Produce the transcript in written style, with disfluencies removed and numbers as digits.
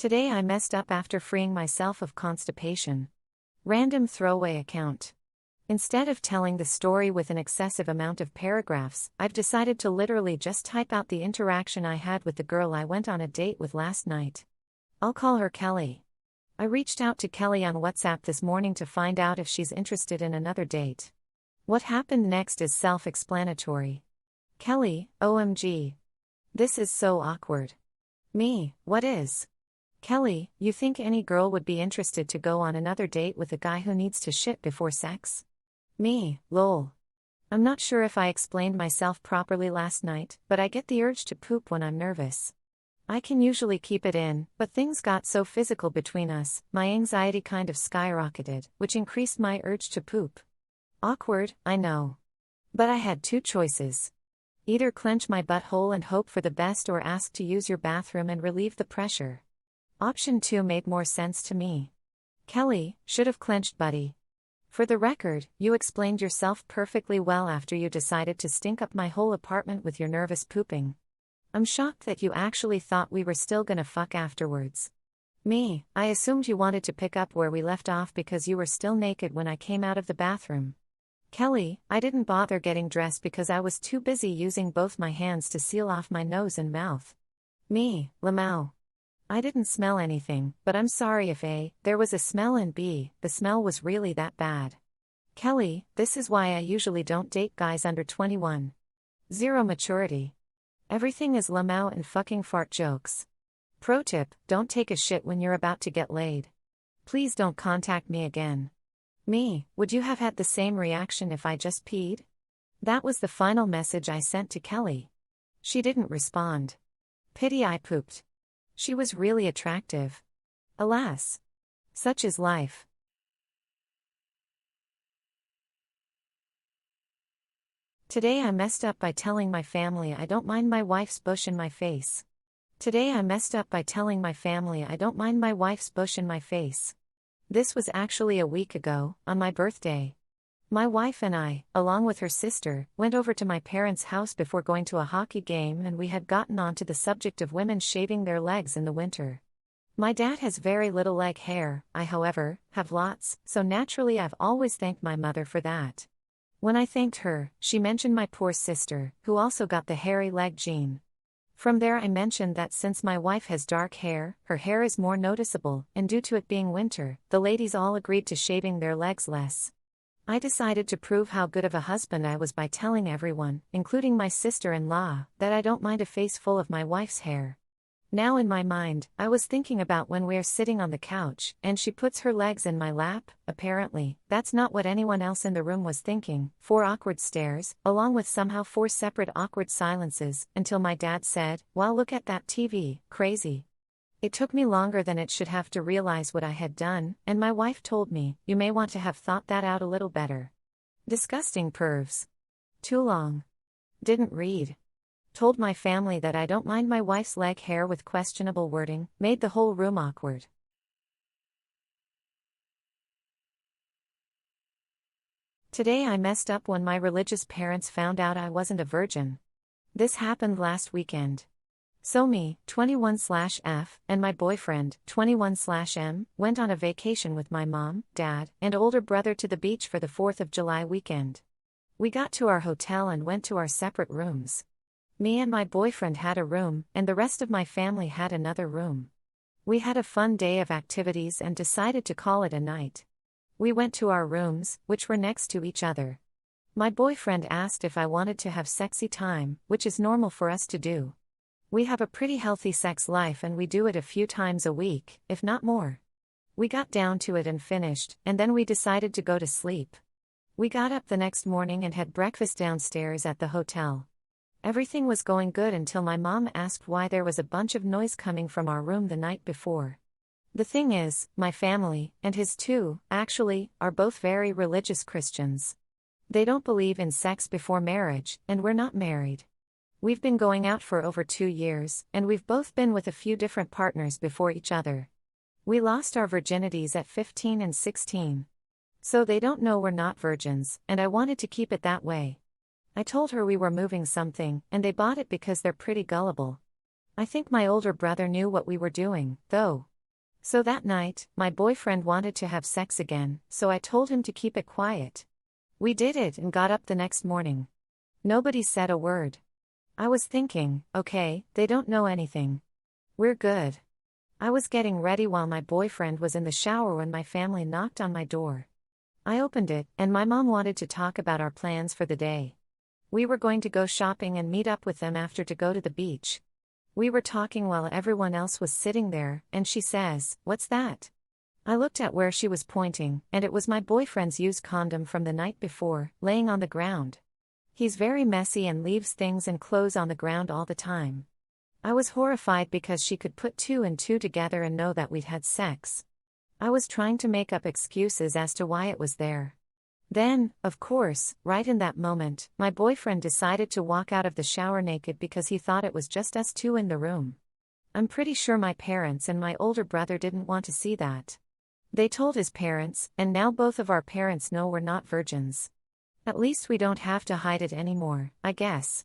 Today I messed up after freeing myself of constipation. Random throwaway account. Instead of telling the story with an excessive amount of paragraphs, I've decided to literally just type out the interaction I had with the girl I went on a date with last night. I'll call her Kelly. I reached out to Kelly on WhatsApp this morning to find out if she's interested in another date. What happened next is self-explanatory. Kelly, OMG. This is so awkward. Me, what is? Kelly, you think any girl would be interested to go on another date with a guy who needs to shit before sex? Me, lol. I'm not sure if I explained myself properly last night, but I get the urge to poop when I'm nervous. I can usually keep it in, but things got so physical between us, my anxiety kind of skyrocketed, which increased my urge to poop. Awkward, I know. But I had two choices. Either clench my butthole and hope for the best or ask to use your bathroom and relieve the pressure. Option 2 made more sense to me. Kelly, should've clenched buddy. For the record, you explained yourself perfectly well after you decided to stink up my whole apartment with your nervous pooping. I'm shocked that you actually thought we were still gonna fuck afterwards. Me, I assumed you wanted to pick up where we left off because you were still naked when I came out of the bathroom. Kelly, I didn't bother getting dressed because I was too busy using both my hands to seal off my nose and mouth. Me, Lamau. I didn't smell anything, but I'm sorry if A, there was a smell and B, the smell was really that bad. Kelly, this is why I usually don't date guys under 21. Zero maturity. Everything is Lamau and fucking fart jokes. Pro tip, don't take a shit when you're about to get laid. Please don't contact me again. Me, would you have had the same reaction if I just peed? That was the final message I sent to Kelly. She didn't respond. Pity I pooped. She was really attractive. Alas. Such is life. Today I messed up by telling my family I don't mind my wife's bush in my face. Today I messed up by telling my family I don't mind my wife's bush in my face. This was actually a week ago, on my birthday. My wife and I, along with her sister, went over to my parents' house before going to a hockey game, and we had gotten onto the subject of women shaving their legs in the winter. My dad has very little leg hair, I however, have lots, so naturally I've always thanked my mother for that. When I thanked her, she mentioned my poor sister, who also got the hairy leg gene. From there I mentioned that since my wife has dark hair, her hair is more noticeable, and due to it being winter, the ladies all agreed to shaving their legs less. I decided to prove how good of a husband I was by telling everyone, including my sister-in-law, that I don't mind a face full of my wife's hair. Now in my mind, I was thinking about when we're sitting on the couch, and she puts her legs in my lap. Apparently, that's not what anyone else in the room was thinking. 4 awkward stares, along with somehow 4 separate awkward silences, until my dad said, "Wow, look at that TV, crazy." It took me longer than it should have to realize what I had done, and my wife told me, "You may want to have thought that out a little better." Disgusting pervs. Too long. Didn't read. Told my family that I don't mind my wife's leg hair with questionable wording, made the whole room awkward. Today I messed up when my religious parents found out I wasn't a virgin. This happened last weekend. So me, 21/F, and my boyfriend, 21/M, went on a vacation with my mom, dad, and older brother to the beach for the 4th of July weekend. We got to our hotel and went to our separate rooms. Me and my boyfriend had a room, and the rest of my family had another room. We had a fun day of activities and decided to call it a night. We went to our rooms, which were next to each other. My boyfriend asked if I wanted to have sexy time, which is normal for us to do. We have a pretty healthy sex life and we do it a few times a week, if not more. We got down to it and finished, and then we decided to go to sleep. We got up the next morning and had breakfast downstairs at the hotel. Everything was going good until my mom asked why there was a bunch of noise coming from our room the night before. The thing is, my family, and his too, actually, are both very religious Christians. They don't believe in sex before marriage, and we're not married. We've been going out for over 2 years, and we've both been with a few different partners before each other. We lost our virginities at 15 and 16. So they don't know we're not virgins, and I wanted to keep it that way. I told her we were moving something, and they bought it because they're pretty gullible. I think my older brother knew what we were doing, though. So that night, my boyfriend wanted to have sex again, so I told him to keep it quiet. We did it and got up the next morning. Nobody said a word. I was thinking, okay, they don't know anything. We're good. I was getting ready while my boyfriend was in the shower when my family knocked on my door. I opened it, and my mom wanted to talk about our plans for the day. We were going to go shopping and meet up with them after to go to the beach. We were talking while everyone else was sitting there, and she says, "What's that?" I looked at where she was pointing, and it was my boyfriend's used condom from the night before, laying on the ground. He's very messy and leaves things and clothes on the ground all the time. I was horrified because she could put two and two together and know that we'd had sex. I was trying to make up excuses as to why it was there. Then, of course, right in that moment, my boyfriend decided to walk out of the shower naked because he thought it was just us two in the room. I'm pretty sure my parents and my older brother didn't want to see that. They told his parents, and now both of our parents know we're not virgins. At least we don't have to hide it anymore, I guess.